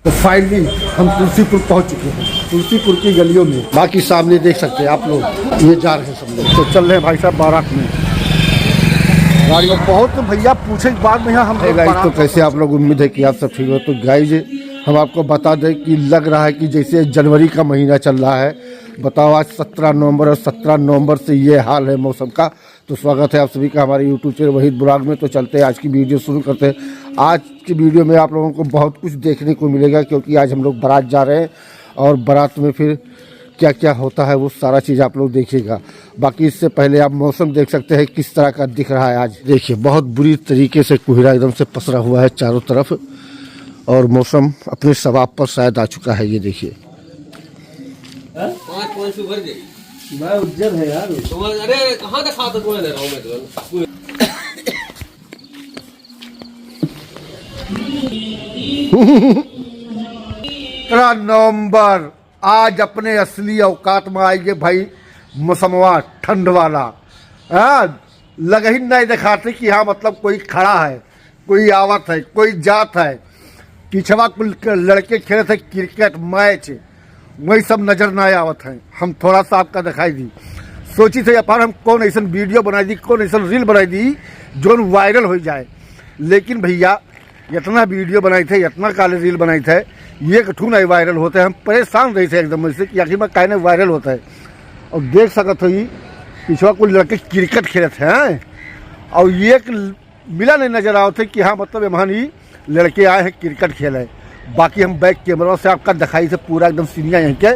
तो फाइनली हम तुलसीपुर पहुंच चुके हैं, तुलसीपुर की गलियों में। बाकी सामने देख सकते हैं आप लोग, ये जा रहे हैं सब लोग। तो चल रहे हैं भाई साहब बारात में गाड़ी में। बहुत तो भैया पूछे के बाद में यहाँ हम गाइज तो कैसे आप लोग, उम्मीद है कि आप सब ठीक हो। तो गाइज हम आपको बता दें कि लग रहा है कि जैसे जनवरी का महीना चल रहा है। बताओ आज 17 नवंबर और 17 नवंबर से ये हाल है मौसम का। तो स्वागत है आप सभी का हमारे यूट्यूब चैनल वहीद ब्लॉग में। तो चलते हैं आज की वीडियो शुरू करते हैं। आज की वीडियो में आप लोगों को बहुत कुछ देखने को मिलेगा, क्योंकि आज हम लोग बारात जा रहे हैं और बारात में फिर क्या क्या होता है वो सारा चीज़ आप लोग देखिएगा। बाकी इससे पहले आप मौसम देख सकते हैं किस तरह का दिख रहा है। आज देखिए बहुत बुरी तरीके से कोहरा एकदम से पसरा हुआ है चारों तरफ, और मौसम अपने सवाब पर शायद आ चुका है। ये देखिए उज्जर है यार। अरे कहाँ दिखा तो तुम्हें दे रहा हूँ मैं तो। नवंबर आज अपने असली औकात में आएंगे भाई। मौसमवा ठंड वाला लग ही नहीं दिखाते कि हाँ मतलब कोई खड़ा है, कोई आवत है, कोई जात है। पिछवा कुल लड़के खेले थे क्रिकेट मैच, वही सब नजर ना आवत है। हम थोड़ा सा आपका दिखाई दी, सोची थे अपन हम कौन ऐसा वीडियो बनाई दी, कौन ऐसा रील बनाई दी जो वायरल हो जाए। लेकिन भैया इतना वीडियो बनाए थे, इतना काले रील बनाए थे, ये कठू नहीं वायरल होते। हम परेशान रहे थे एकदम से कि आखिर में कहने वायरल होता है। और देख सकत हो ये पिछवा कुछ लड़के क्रिकेट खेले थे हैं, और ये मिला नहीं नजर आओ थे कि हाँ मतलब यहाँ ही लड़के आए हैं क्रिकेट खेले। बाकी हम बैक कैमरा से आपका दिखाई थे पूरा एकदम सीनिया यहाँ के,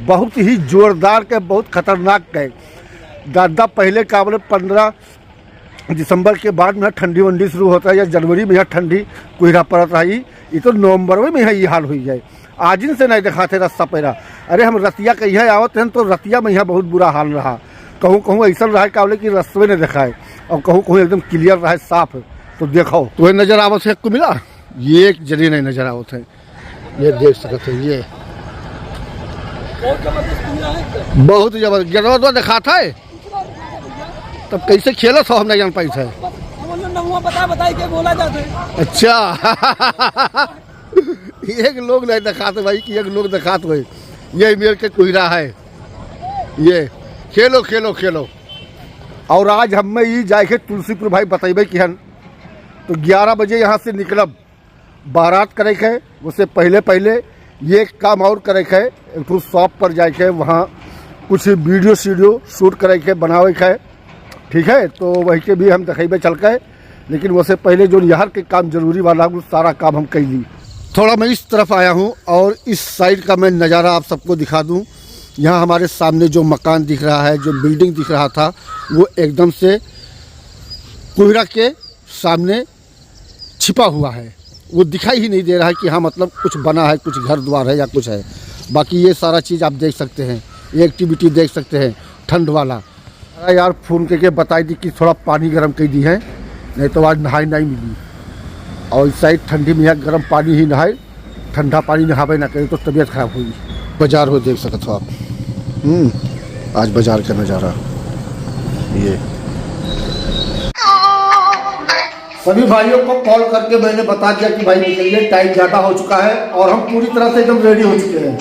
बहुत ही जोरदार के, बहुत खतरनाक के। दादा पहले का बोले 15 दिसंबर के बाद में ठंडी वंडी शुरू होता है, या जनवरी में यहाँ ठंडी कोहरा पड़ता है। ये तो नवंबर में यहाँ ये हाल हुई जाए। आज से नहीं दिखाते रास्ता पैरा। अरे हम रतिया कहीं आवत हैं तो रतिया में यहाँ बहुत बुरा हाल रहा। कहूँ कहूँ ऐसा रहा का बोले कि रास्ते ने देखा है, और कहूँ कहूँ एकदम क्लियर रहा है, साफ। तो देखो तो ये नजर आवत है को मिला, ये एक जरिए नहीं नजर आवत है। ये देख सकते हो, ये बहुत जबरदस्त दिखाता है। तब कैसे खेला था हम नहीं जान पाई थे। अच्छा एक लोग नहीं दिखाते भाई कि एक लोग दिखाते हुए। ये मेरे के कोहरा है, ये खेलो खेलो खेलो। और आज हम में ये जाए तुलसीपुर भाई बतेबे कि हन तो 11 बजे यहाँ से निकलब बारात करे के। उससे पहले पहले ये काम और करे के, एक तो शॉप पर जाए के वहाँ कुछ वीडियो शूट करे के, बनावे के। ठीक है, तो वही के भी हम दिखेबे चल के। लेकिन उससे पहले जो यहाँ के काम जरूरी वाला वो सारा काम हम कर ली। थोड़ा मैं इस तरफ आया हूँ और इस साइड का मैं नज़ारा आप सबको दिखा दूँ। यहाँ हमारे सामने जो मकान दिख रहा है, जो बिल्डिंग दिख रहा था, वो एकदम से कोहरा के सामने छिपा हुआ है। वो दिखाई ही नहीं दे रहा है कि हाँ मतलब कुछ बना है, कुछ घर द्वार है या कुछ है। बाकी ये सारा चीज़ आप देख सकते हैं, ये एक्टिविटी देख सकते हैं ठंड वाला। अरे यार फ़ोन करके बताई दी कि थोड़ा पानी गर्म कर दी है, नहीं तो आज नहाई नहीं मिली। और इस साइड ठंडी में यहाँ गर्म पानी ही नहाए, ठंडा पानी नहावे ना करे तो तबीयत खराब हुई। बाजार हो देख सकते हो आप। आज बाजार का नज़ारा ये। सभी भाइयों को कॉल करके मैंने बता दिया कि भाई निकलिए, टाइम ज़्यादा हो चुका है और हम पूरी तरह से एकदम रेडी हो चुके हैं।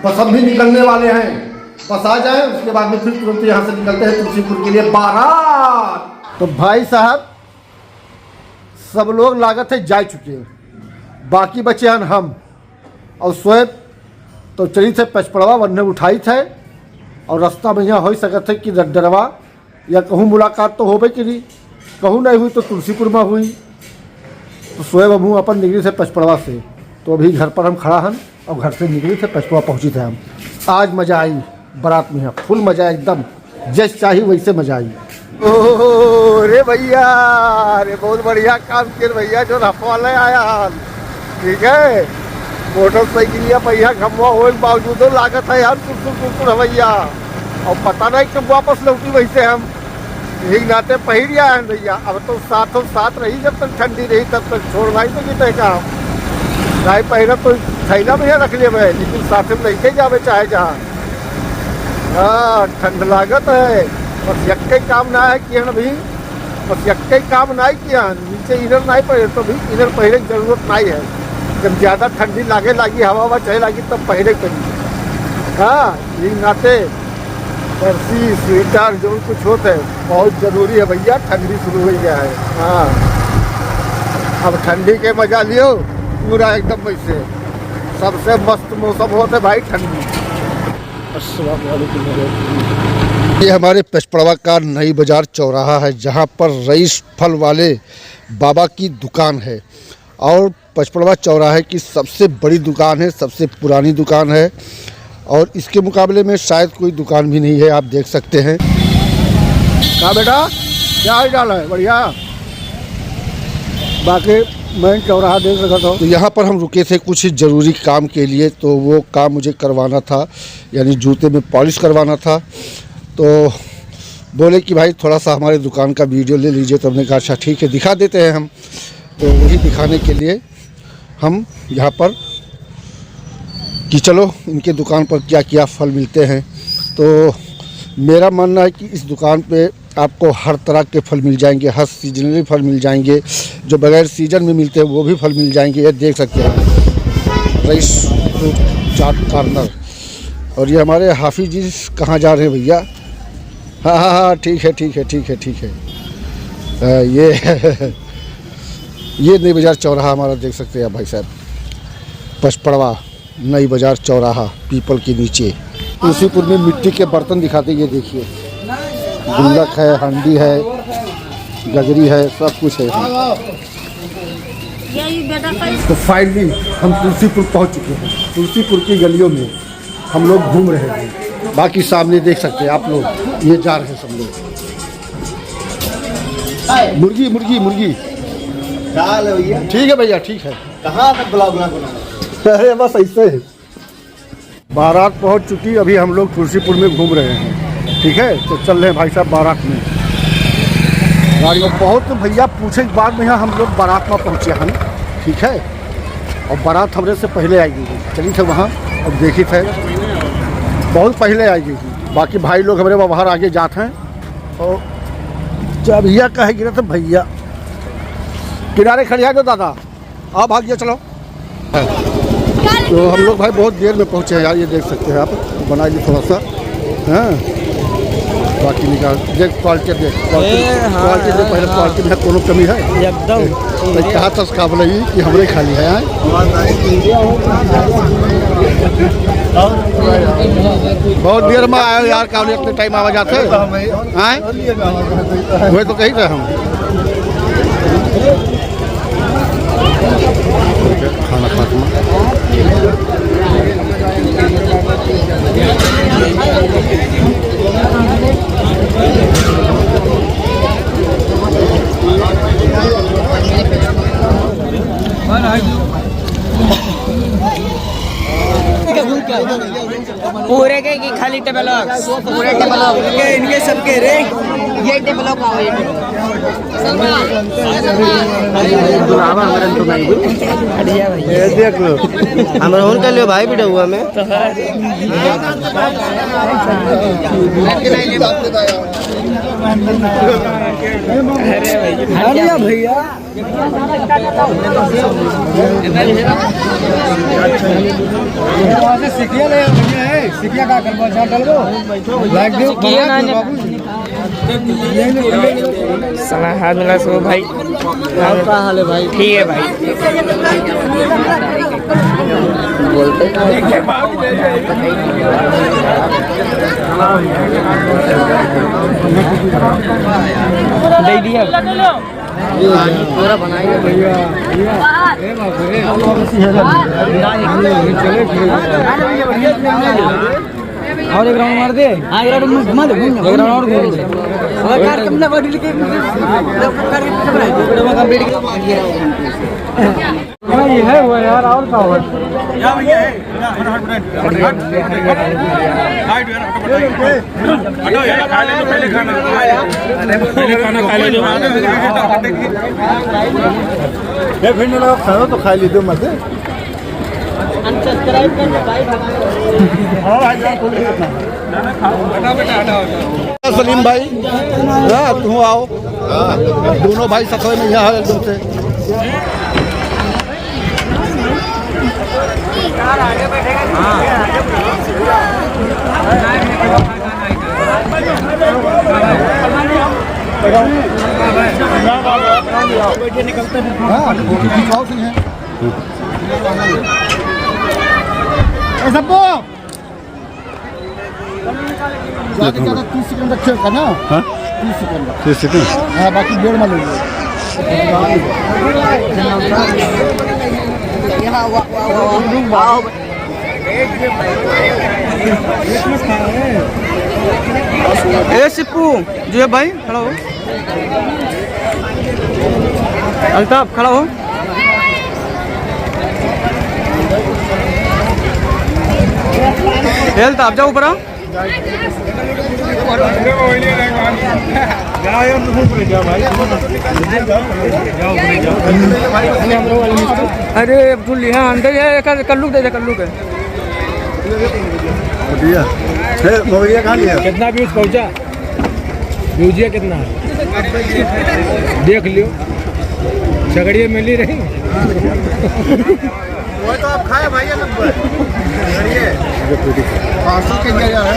बस हम भी निकलने वाले हैं, बस आ जाए, उसके बाद में फिर तुरंत यहाँ से निकलते हैं तुलसीपुर के लिए बारात। तो भाई साहब सब लोग लागत है जा चुके हैं, बाकी बचे हैं हम और शोएब। तो चली थे पचपड़वा वन्ने उठाई थे, और रास्ता में यहाँ हो सकते थे कि डरवा या कहूँ मुलाकात तो होबे कि नहीं, कहूँ नहीं हुई तो तुलसीपुर में हुई। तो शोएब हम अपन निकली थे पचपड़वा से। तो अभी घर पर हम खड़ा हन और घर से निकली थे पचपड़वा पहुँची थे हम। आज मज़ा आई बारात में, फुल मज़ा, एकदम जैसे चाहिए वैसे मज़ा आई। ओह रे भैया, अरे बहुत बढ़िया काम किए भैया, जो रखवाले आया। ठीक है, मोटरसाइकिल या पहिया घमवा हो बावजूद लागत है यार कुरकुर भैया। और पता नहीं कब वापस लौटी वैसे हम यही नाते पहिर आए हैं भैया। अब तो साथों साथ रही, जब तक ठंडी रही तब तक छोड़ना ही तो जीते का नहीं पहिरा तो थैला में रख लिए मैं, लेकिन साथ में लेके जावे चाहे जहाँ। हाँ ठंड लागत है, बस यक्के काम ना है कि अभी, बस यक्के काम नहीं किया। नीचे इधर नहीं पहरे तो भी इधर पहरे की जरूरत नहीं है। जब ज़्यादा ठंडी लागे लगी हवा चले लगी तब पहले करिए। हाँ, ये नाते पर्सी स्वेटर जो कुछ होता है बहुत ज़रूरी है भैया, ठंडी शुरू हो गया है। हाँ, अब ठंडी के मजा लियो पूरा एकदम वैसे सबसे मस्त मौसम होता है भाई ठंडी। अस्सलाम वालेकुम। ये हमारे पचपड़वा का नई बाज़ार चौराहा है जहाँ पर रईस फल वाले बाबा की दुकान है और पचपड़वा चौराहे की सबसे बड़ी दुकान है, सबसे पुरानी दुकान है और इसके मुकाबले में शायद कोई दुकान भी नहीं है। आप देख सकते हैं। कहाँ बेटा क्या हाल चाल है? बढ़िया। बाकी मैं चौराहा देख रखा था तो यहाँ पर हम रुके थे कुछ ज़रूरी काम के लिए, तो वो काम मुझे करवाना था, यानी जूते में पॉलिश करवाना था। तो बोले कि भाई थोड़ा सा हमारे दुकान का वीडियो ले लीजिए, तो हमने कहा अच्छा ठीक है दिखा देते हैं हम। तो वही दिखाने के लिए हम यहाँ पर कि चलो इनके दुकान पर क्या क्या फल मिलते हैं। तो मेरा मानना है कि इस दुकान पे आपको हर तरह के फल मिल जाएंगे, हर सीजनली फल मिल जाएंगे, जो बगैर सीजन में मिलते हैं वो भी फल मिल जाएंगे। ये देख सकते हैं रईस फ्रूट चाट कॉर्नर। और ये हमारे हाफिज जी कहाँ जा रहे हैं भैया? हाँ हाँ हाँ, ठीक है ठीक है ठीक है ठीक है। ये नई बाज़ार चौराहा हमारा देख सकते हैं आप भाई साहब, पचपड़वा नई बाज़ार चौराहा पीपल के नीचे। तुलसीपुर में मिट्टी के बर्तन दिखाते, ये देखिए गुल्लक है, हांडी है, गगरी है, सब कुछ है। तो फाइनली हम तुलसीपुर पहुंच चुके हैं। तुलसीपुर की गलियों में हम लोग घूम रहे हैं। बाकी सामने देख सकते हैं आप लोग, ये जा रहे हैं सब लोग। मुर्गी मुर्गी मुर्गी ठीक है भैया, ठीक है। कहाँ तक ब्लॉग बना? अरे बस ऐसे ही बारात पहुंच चुकी, अभी हम लोग तुलसीपुर में घूम रहे हैं। ठीक है, तो चल रहे हैं भाई साहब बारात में। गाड़ी में बहुत भैया पूछे के बाद में यहाँ हम लोग बारात में पहुँचे हैं। ठीक है, और बारात हमरे से पहले आएगी, चली थे वहाँ और देखी थे बहुत पहले आएगी। बाकी भाई लोग हमारे बाहर आगे जाते हैं। और जब भैया कहेगी ना तो भैया किनारे खड़ी है जो दादा आप भाग गया चलो। तो हम लोग भाई बहुत देर में पहुँचे हैं यार, ये देख सकते हैं आप, बना ली थोड़ा सा। हाँ, बाकी निकाल देख क्वालिटी, देख क्वालिटी देख, पहले क्वालिटी में कोनो कमी है एकदम। कहा तस का बोले कि हमरे खाली है। बहुत देर में आया यार, का इतने टाइम आवा जाते हैं वही तो कही थे हम। खाना खाते पूरे के की खाली टेबल पूरे टेबल के इनके सबके रे ये टेबल का हो ये देख लो हम रोहन कर लियो भाई बेटा हुआ में अरे भैया सिकिया ले भैया है, सिकिया का करबो चाट डालबो लाइक दे किया ना सना हाथ मिला सो भाई। क्या हाल है भाई? ठीक है भाई। बोलते दे दिया पूरा बनाएंगे भैया। और एक राउंड मार दे। हाँ एक राउंड घुमा दे, एक राउंड और घूम दे। और यार तुमने बॉडी लेके ये है वो यार, और का हो या भैया है हटो यार, खा ले लो पहले खाना, पहले खाना खा ले लो। ये फिर ना खाओ तो खा लीजिए मत। अनसब्सक्राइब करना भाई। हां भाई जान खोल के हटा बेटा हटा। सलीम भाई हाँ तुम आओ, दोनों भाई सफर में यहाँ एकदम से सबको ज़्यादा 30 सेकंड रखेगा ना। 30 सेकंड। 30 सेकंड। हाँ, बाकी 1.5 में लेंगे। ए सिप्पू जो है भाई खड़ा हो। अल्ताफ खड़ा हो। अल्ताफ जाओ ऊपर आओ। अरे अब्दुल यहाँ अंदर है कल्लू दे कल्लू के मोबाइल कहाँ लिया? कितना व्यूज पहुंचा? व्यूजिया कितना देख लियो। झगड़िए मिली रही वो तो आप खाए भाई नंबर पार्सल के जगह है।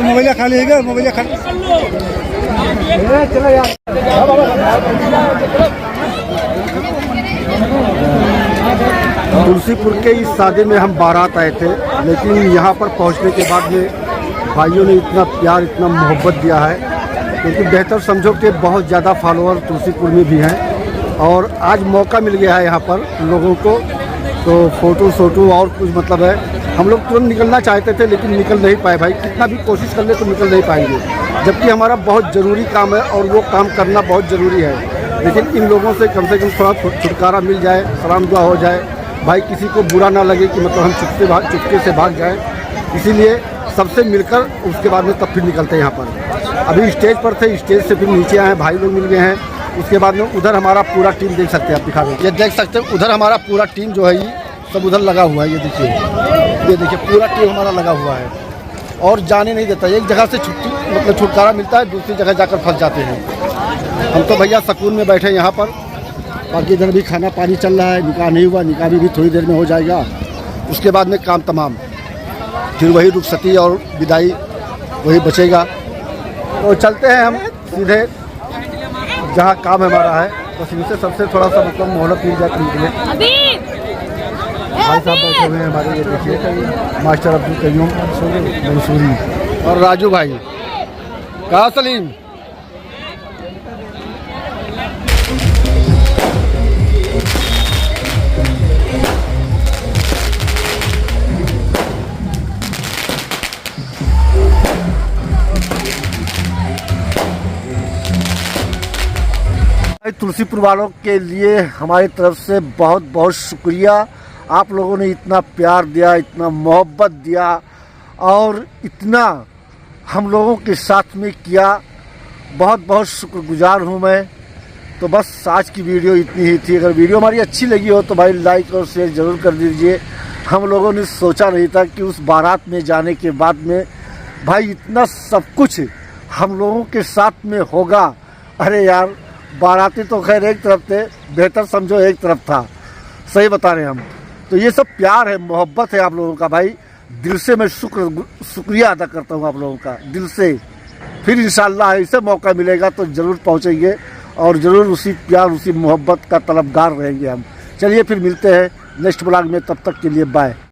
मोबाइल खाली है मोबाइल खाली चलो यार। तुलसीपुर के इस शादी में हम बारात आए थे, लेकिन यहाँ पर पहुँचने के बाद में भाइयों ने इतना प्यार इतना मोहब्बत दिया है, क्योंकि बेहतर समझो कि बहुत ज़्यादा फॉलोअर तुलसीपुर में भी हैं। और आज मौका मिल गया है यहाँ पर लोगों को, तो फ़ोटो और कुछ मतलब है। हम लोग तुरंत निकलना चाहते थे लेकिन निकल नहीं पाए भाई, कितना भी कोशिश कर ले तो निकल नहीं पाएंगे, जबकि हमारा बहुत ज़रूरी काम है और वो काम करना बहुत ज़रूरी है। लेकिन इन लोगों से कम थोड़ा छुटकारा मिल जाए, सलाम दुआ हो जाए भाई, किसी को बुरा ना लगे कि मतलब हम चुपके से भाग जाएं। इसीलिए सबसे मिलकर उसके बाद में तब फिर निकलते हैं यहाँ पर। अभी स्टेज पर थे, स्टेज से फिर नीचे आए, भाई लोग मिल गए हैं। उसके बाद में उधर हमारा पूरा टीम देख सकते हैं, आप दिखा दें, ये देख सकते हैं उधर हमारा पूरा टीम जो है ये सब उधर लगा हुआ है। ये देखिए पूरा टीम हमारा लगा हुआ है और जाने नहीं देता। एक जगह से छुटकारा मिलता है, दूसरी जगह जाकर फंस जाते हैं। हम तो भैया सुकून में बैठे यहाँ पर, बाकी इधर भी खाना पानी चल रहा है। निकाह नहीं हुआ, निकाह भी थोड़ी देर में हो जाएगा, उसके बाद में काम तमाम, फिर वही रुखसती और विदाई वही बचेगा। तो चलते हैं हम सीधे जहाँ काम हमारा है, बस इनसे सबसे थोड़ा सा मतलब मोहलत मिल जाती है। भाई साहब बैठे हुए हैं हमारे, ये देखिए मास्टर अब्दुल कयूम मंसूरी और राजू भाई। कहाँ सलीम? तुलसीपुर वालों के लिए हमारी तरफ से बहुत बहुत शुक्रिया। आप लोगों ने इतना प्यार दिया, इतना मोहब्बत दिया और इतना हम लोगों के साथ में किया, बहुत बहुत शुक्रगुजार हूँ मैं। तो बस आज की वीडियो इतनी ही थी। अगर वीडियो हमारी अच्छी लगी हो तो भाई लाइक और शेयर ज़रूर कर दीजिए। हम लोगों ने सोचा नहीं था कि उस बारात में जाने के बाद में भाई इतना सब कुछ हम लोगों के साथ में होगा। अरे यार, बाराती तो खैर एक तरफ थे, बेहतर समझो एक तरफ था, सही बता रहे हैं हम। तो ये सब प्यार है, मोहब्बत है आप लोगों का भाई। दिल से मैं शुक्रिया अदा करता हूँ आप लोगों का, दिल से। फिर इंशाल्लाह ऐसे मौका मिलेगा तो ज़रूर पहुँचेंगे और ज़रूर उसी प्यार उसी मोहब्बत का तलबगार रहेंगे हम। चलिए फिर मिलते हैं नेक्स्ट ब्लॉग में, तब तक के लिए बाय।